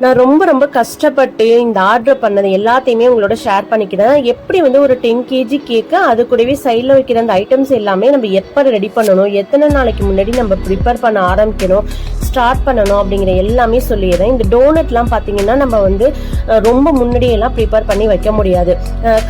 நான் ரொம்ப ரொம்ப கஷ்டப்பட்டு இந்த ஆர்டர் பண்ணது எல்லாத்தையுமே உங்களோட ஷேர் பண்ணிக்கிறேன். எப்படி வந்து ஒரு 10 கேஜி கேக்கு அது கூடவே சைடில் வைக்கிற அந்த ஐட்டம்ஸ் எல்லாமே நம்ம எப்போ ரெடி பண்ணணும், எத்தனை நாளைக்கு முன்னாடி நம்ம ப்ரிப்பேர் பண்ண ஆரம்பிக்கணும், ஸ்டார்ட் பண்ணணும் அப்படிங்கிற எல்லாமே சொல்லிடுறேன். இந்த டோனட்லாம் பார்த்தீங்கன்னா நம்ம வந்து ரொம்ப முன்னாடியெல்லாம் ப்ரிப்பேர் பண்ணி வைக்க முடியாது.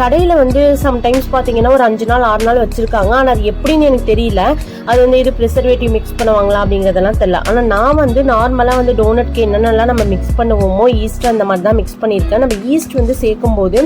கடையில் வந்து சம்டைம்ஸ் பார்த்தீங்கன்னா ஒரு 5 நாள் 6 நாள் வச்சுருக்காங்க. ஆனால் அது எப்படின்னு எனக்கு தெரியல. அது வந்து இது ப்ரிசர்வேட்டிவ் மிக்ஸ் பண்ணுவாங்களா அப்படிங்கிறதெல்லாம் தெரியல. ஆனால் நான் வந்து நார்மலாக வந்து டோனட்க்கு என்னென்னலாம் நம்ம மிக்ஸ் பண்ணுவோமோ ஈஸ்ட் அந்த மாதிரி தான் மிக்ஸ் பண்ணியிருக்கேன். நம்ம ஈஸ்ட் வந்து சேர்க்கும் போது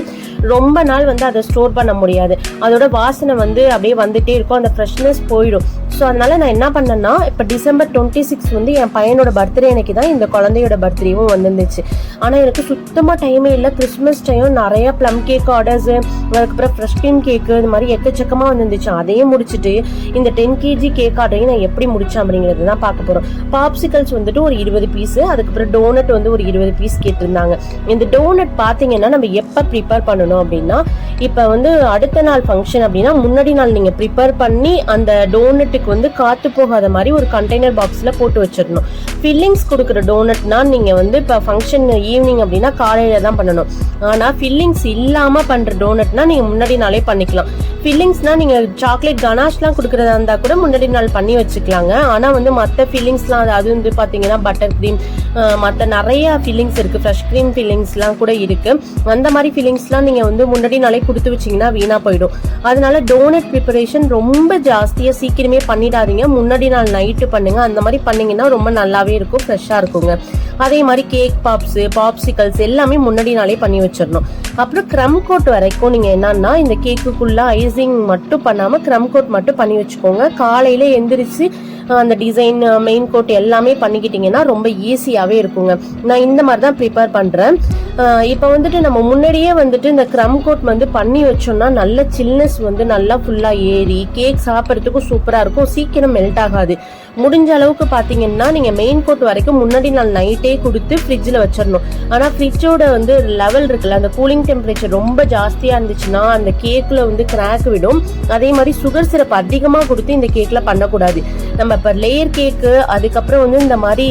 ரொம்ப நாள் வந்து அதை ஸ்டோர் பண்ண முடியாது. அதோட வாசனை வந்து அப்படியே வந்துட்டே இருக்கும், அந்த ஃப்ரெஷ்னஸ் போயிடும். ஸோ அதனால நான் என்ன பண்ணேன்னா, இப்போ December 26 வந்து என் பையனோட பர்த்டே அன்னைக்கு தான் இந்த குழந்தையோட பர்த்டேவும் வந்துருந்துச்சு. ஆனால் எனக்கு சுத்தமாக டைமே இல்லை. கிறிஸ்மஸ் டைம் நிறைய ப்ளம் கேக் ஆர்டர்ஸு, அதுக்கப்புறம் ஃப்ரெஷ் க்ரீம் கேக்கு, இது மாதிரி எக்கச்சக்கமாக வந்துருந்துச்சு. அதையும் முடிச்சுட்டு இந்த 10 கேஜி கேக் ஆர்டரையும் நான் எப்படி முடித்தேன் அப்படிங்கிறது தான் பார்க்க போகிறோம். பாப்சிகல்ஸ் வந்துட்டு ஒரு 20 பீஸு, அதுக்கப்புறம் டோனட் வந்து ஒரு 20 பீஸ் கேட்டிருந்தாங்க. இந்த டோனட் பார்த்தீங்கன்னா நம்ம எப்போ ப்ரிப்பேர் பண்ணணும் அப்படின்னா, இப்போ வந்து அடுத்த நாள் ஃபங்க்ஷன் அப்படின்னா முன்னாடி நாள் நீங்கள் ப்ரிப்பேர் பண்ணி அந்த டோனட்டுக்கு வந்து காத்து போகாத மாதிரி ஒரு கண்டெய்னர் பாக்ஸில் போட்டு வச்சிடணும். ஃபில்லிங்ஸ் கொடுக்குற டோனட்னா நீங்கள் வந்து இப்போ ஃபங்க்ஷன் ஈவினிங் அப்படின்னா காலையில் தான் பண்ணணும். ஆனால் ஃபில்லிங்ஸ் இல்லாமல் பண்ணுற டோனட்னா நீங்கள் முன்னாடி நாளே பண்ணிக்கலாம். ஃபில்லிங்ஸ்னால் நீங்கள் சாக்லேட் கனாஷ்லாம் கொடுக்குறதா இருந்தால் கூட முன்னாடி நாள் பண்ணி வச்சுக்கலாங்க. ஆனால் வந்து மற்ற ஃபில்லிங்ஸ்லாம் அது வந்து பார்த்தீங்கன்னா பட்டர் க்ரீம், மற்ற நிறைய ஃபில்லிங்ஸ் இருக்குது, ஃப்ரெஷ் க்ரீம் ஃபில்லிங்ஸ்லாம் கூட இருக்குது. அந்த மாதிரி ஃபில்லிங்ஸ்லாம் நீங்கள் வந்து முன்னாடி நாளே கொடுத்து வச்சிங்கன்னா வீணாக போயிடும். அதனால டோனட் ப்ரிப்பரேஷன் ரொம்ப ஜாஸ்தியாக சீக்கிரமே பண்ணிடாதீங்க. முன்னாடி நாள் நைட்டு பண்ணுங்கள். அந்த மாதிரி பண்ணிங்கன்னா ரொம்ப நல்லாவே இருக்கும், ஃப்ரெஷ்ஷாக இருக்குங்க. அதே மாதிரி கேக் பாப்ஸு, பாப்சிகல்ஸ் எல்லாமே முன்னாடி நாளே பண்ணி வச்சிடணும். அப்புறம் க்ரம் கோட் வரைக்கும் நீங்கள் என்னன்னா இந்த கேக்குக்குள்ளே ஐசிங் மட்டும் பண்ணாமல் க்ரம் கோட் மட்டும் பண்ணி வச்சுக்கோங்க. காலையில் எந்திரிச்சு அந்த டிசைன் மெயின் கோட் எல்லாமே பண்ணிக்கிட்டிங்கன்னா ரொம்ப ஈஸியாகவே இருக்குங்க. நான் இந்த மாதிரி தான் ப்ரிப்பேர் பண்ணுறேன். இப்போ வந்துட்டு நம்ம முன்னாடியே வந்துட்டு இந்த க்ரம் கோட் வந்து பண்ணி வச்சோம்னா நல்ல சில்னஸ் வந்து நல்லா ஃபுல்லாக ஏறி கேக் சாப்பிட்றதுக்கும் சூப்பராக இருக்கும், சீக்கிரம் மெல்ட் ஆகாது. முடிஞ்ச அளவுக்கு பார்த்தீங்கன்னா நீங்கள் மெயின் கோட் வரைக்கும் முன்னாடி நாள் நைட்டே கொடுத்து ஃப்ரிட்ஜில் வச்சிடணும். ஆனால் ஃப்ரிட்ஜோட வந்து லெவல் இருக்குல்ல, அந்த கூலிங் டெம்பரேச்சர் ரொம்ப ஜாஸ்தியாக இருந்துச்சுன்னா அந்த கேக்கில் வந்து கிராக் விடும். அதே மாதிரி சுகர் சிரப் அதிகமாக கொடுத்து இந்த கேக்கில் பண்ணக்கூடாது. நம்ம இப்போ லேயர் கேக்கு, அதுக்கப்புறம் வந்து இந்த மாதிரி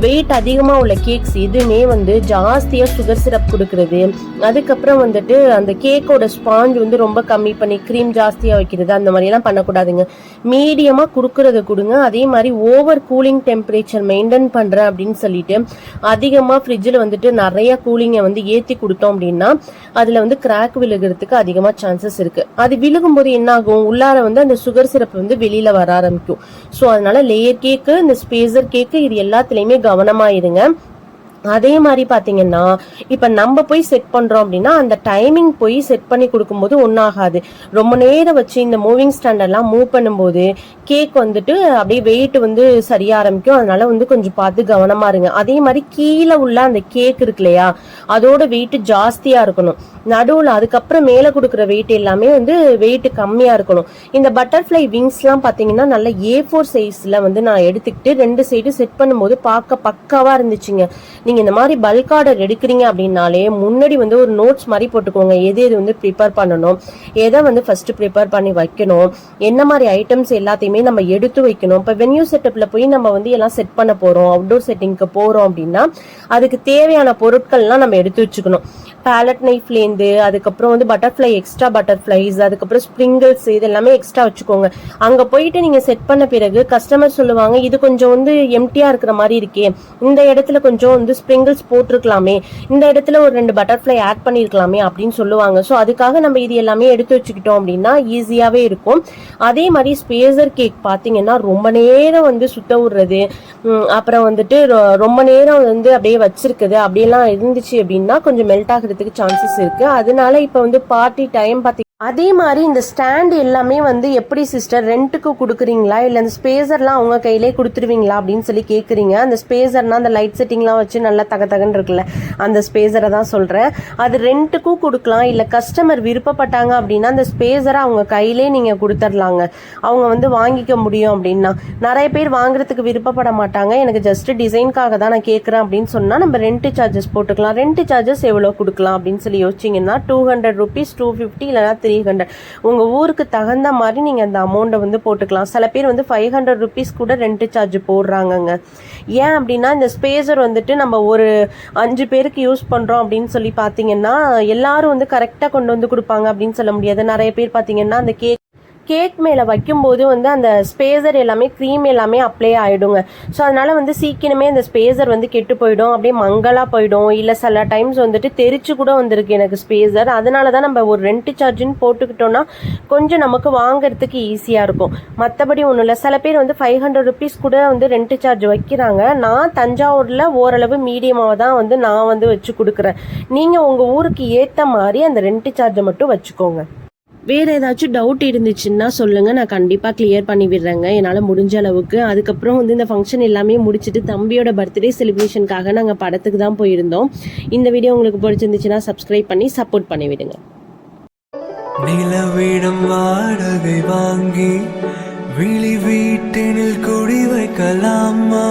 வெயிட் அதிகமாக உள்ள கேக்ஸ் எதுவுமே வந்து ஜாஸ்தியாக சுகர் சிரப் கொடுக்குறது, அதுக்கப்புறம் வந்துட்டு அந்த கேக்கோட ஸ்பாஞ்ச் வந்து ரொம்ப கம்மி பண்ணி க்ரீம் ஜாஸ்தியாக வைக்கிறது, அந்த மாதிரியெல்லாம் பண்ணக்கூடாதுங்க. மீடியமாக கொடுக்குறத கொடுங்க. அதே மாதிரி ஓவர் கூலிங் டெம்பரேச்சர் மெயின்டைன் பண்ணுறேன் அப்படின்னு சொல்லிட்டு அதிகமாக ஃப்ரிட்ஜில் வந்துட்டு நிறைய கூலிங்கை வந்து ஏற்றி கொடுத்தோம் அப்படின்னா அதில் வந்து கிராக் விழுகிறதுக்கு அதிகமாக சான்சஸ் இருக்குது. அது விழுகும்போது என்ன ஆகும், உள்ளார வந்து அந்த சுகர் சிரப் வந்து வெளியில் வர ஆரம்பிக்கும். ஸோ அதனால லேயர் கேக்கு, இந்த ஸ்பேசர் கேக்கு, இது எல்லாத்துலேயுமே கவனமாக இருங்க. அதே மாதிரி பார்த்தீங்கன்னா இப்போ நம்ம போய் செட் பண்ணுறோம் அப்படின்னா அந்த டைமிங் போய் செட் பண்ணி கொடுக்கும்போது ஒன்றாகாது. ரொம்ப நேரம் வச்சு இந்த மூவிங் ஸ்டாண்டர்ட்லாம் மூவ் பண்ணும்போது கேக் வந்துட்டு அப்படியே வெயிட் வந்து சரிய ஆரம்பிக்கும். அதனால வந்து கொஞ்சம் பார்த்து கவனமாக இருங்க. அதே மாதிரி கீழே உள்ள அந்த கேக் இருக்கு இல்லையா, அதோட வெயிட் ஜாஸ்தியாக இருக்கணும். நடுவில் அதுக்கப்புறம் மேலே கொடுக்குற வெயிட் எல்லாமே வந்து வெயிட் கம்மியாக இருக்கணும். இந்த பட்டர்ஃப்ளை விங்ஸ்லாம் பார்த்தீங்கன்னா நல்ல A4 சைஸில் வந்து நான் எடுத்துக்கிட்டு 2 சைடு செட் பண்ணும்போது பார்க்க பக்காவாக இருந்துச்சுங்க. நீங்கள் இந்த மாதிரி பல்க் ஆர்டர் எடுக்கிறீங்க அப்படின்னாலே முன்னாடி வந்து ஒரு நோட்ஸ் மாதிரி போட்டுக்கோங்க. எது எது வந்து ப்ரிப்பேர் பண்ணணும், எதை வந்து ஃபர்ஸ்ட் ப்ரிப்பேர் பண்ணி வைக்கணும், என்ன மாதிரி ஐட்டம்ஸ் எல்லாத்தையுமே நம்ம எடுத்து வைக்கணும். இப்போ வென்யூ செட்டப்பில் போய் நம்ம வந்து எல்லாம் செட் பண்ண போகிறோம், அவுட்டோர் செட்டிங்க்கு போகிறோம் அப்படின்னா அதுக்கு தேவையான பொருட்கள்லாம் நம்ம எடுத்து வச்சுக்கணும். பேலட் நைஃப்லேருந்து அதுக்கப்புறம் வந்து பட்டர்ஃப்ளை, எக்ஸ்ட்ரா பட்டர்ஃப்ளைஸ், அதுக்கப்புறம் ஸ்ப்ரிங்கிள்ஸ், இது எல்லாமே எக்ஸ்ட்ரா வச்சுக்கோங்க. அங்கே போயிட்டு நீங்கள் செட் பண்ண பிறகு கஸ்டமர் சொல்லுவாங்க, இது கொஞ்சம் வந்து எம்டியாக இருக்கிற மாதிரி இருக்கே, இந்த இடத்துல கொஞ்சம் வந்து ஸ்ப்ரிங்கிள்ஸ் போட்டிருக்கலாமே, இந்த இடத்துல ஒரு 2 பட்டர்ஃப்ளை ஆட் பண்ணியிருக்கலாமே அப்படின்னு சொல்லுவாங்க. ஸோ அதுக்காக நம்ம இது எல்லாமே எடுத்து வச்சுக்கிட்டோம் அப்படின்னா ஈஸியாகவே இருக்கும். அதே மாதிரி ஸ்பேசர் கேக் பார்த்தீங்கன்னா ரொம்ப நேரம் வந்து சுத்த விடுறது, அப்புறம் வந்துட்டு ரொம்ப நேரம் வந்து அப்படியே வச்சிருக்குது அப்படியெல்லாம் இருந்துச்சு அப்படின்னா கொஞ்சம் மெல்ட் ஆகிறதுக்கு சான்சஸ் இருக்கு. அதனால இப்போ வந்து பார்ட்டி டைம் பார்த்தி அதே மாதிரி இந்த ஸ்டாண்ட் எல்லாமே வந்து எப்படி சிஸ்டர் ரெண்ட்டுக்கு கொடுக்குறீங்களா இல்லை அந்த ஸ்பேசர்லாம் அவங்க கையிலே கொடுத்துருவீங்களா அப்படின்னு சொல்லி கேட்குறீங்க. அந்த ஸ்பேசர்னா அந்த லைட் செட்டிங்லாம் வச்சு நல்லா தகன்னு இருக்குல்ல, அந்த ஸ்பேசரை தான் சொல்கிறேன். அது ரெண்ட்டுக்கும் கொடுக்கலாம். இல்லை கஸ்டமர் விருப்பப்பட்டாங்க அப்படின்னா அந்த ஸ்பேசரை அவங்க கையிலே நீங்கள் கொடுத்துர்லாங்க. அவங்க வந்து வாங்கிக்க முடியும் அப்படின்னா. நிறைய பேர் வாங்குறதுக்கு விருப்பப்பட மாட்டாங்க, எனக்கு ஜஸ்ட் டிசைனுக்காக தான் நான் கேட்குறேன் அப்படின்னு சொன்னால் நம்ம ரெண்ட் சார்ஜஸ் போட்டுக்கலாம். ரெண்ட் சார்ஜஸ் எவ்வளோ கொடுக்கலாம் அப்படின்னு சொல்லி யோசிச்சிங்கன்னா 200 rupees, 250 இல்லைனா 300. உங்கள் ஊருக்கு தகுந்த மாதிரி நீங்கள் அந்த அமௌண்ட்டை வந்து போட்டுக்கலாம். சில பேர் வந்து 500 ருபீஸ் கூட ரெண்ட் சார்ஜ் போடுறாங்கங்க. ஏன் அப்படின்னா இந்த ஸ்பேசர் வந்துட்டு நம்ம ஒரு 5 பேருக்கு யூஸ் பண்ணுறோம் அப்படின்னு சொல்லி பார்த்தீங்கன்னா எல்லாரும் வந்து கரெக்டாக கொண்டு வந்து கொடுப்பாங்க அப்படின்னு சொல்ல முடியாது. நிறைய பேர் பார்த்தீங்கன்னா அந்த கேக் மேலே வைக்கும்போது வந்து அந்த ஸ்பேசர் எல்லாமே க்ரீம் எல்லாமே அப்ளை ஆகிடுங்க. ஸோ அதனால் வந்து சீக்கிரமே அந்த ஸ்பேசர் வந்து கெட்டு போயிடும், அப்படியே மங்கலாக போயிடும். இல்லை சில டைம்ஸ் வந்துட்டு தெரிச்சு கூட வந்திருக்கு எனக்கு ஸ்பேசர். அதனால தான் நம்ம ஒரு ரெண்ட் சார்ஜுன்னு போட்டுக்கிட்டோன்னா கொஞ்சம் நமக்கு வாங்குறதுக்கு ஈஸியாக இருக்கும். மற்றபடி ஒன்றும் இல்லை. சில பேர் வந்து 500 ருபீஸ் கூட வந்து ரெண்ட் சார்ஜ் வைக்கிறாங்க. நான் தஞ்சாவூரில் ஓரளவு மீடியமாக தான் வந்து நான் வந்து வச்சு கொடுக்குறேன். நீங்கள் உங்கள் ஊருக்கு ஏற்ற மாதிரி அந்த ரெண்ட் சார்ஜை மட்டும் வச்சுக்கோங்க. வேறு ஏதாச்சும் டவுட் இருந்துச்சுன்னா சொல்லுங்கள், நான் கண்டிப்பாக கிளியர் பண்ணி விடுறேங்க என்னால் முடிஞ்ச அளவுக்கு. அதுக்கப்புறம் வந்து இந்த ஃபங்க்ஷன் எல்லாமே முடிச்சுட்டு தம்பியோட பர்த்டே செலிப்ரேஷனுக்காக நாங்கள் படத்துக்கு தான் போயிருந்தோம். இந்த வீடியோ உங்களுக்கு பிடிச்சிருந்துச்சுன்னா சப்ஸ்கிரைப் பண்ணி சப்போர்ட் பண்ணி விடுங்க. நிலவிடம் வாடகை வாங்கி விழி வீட்டினில் குடி வைக்கலாமா?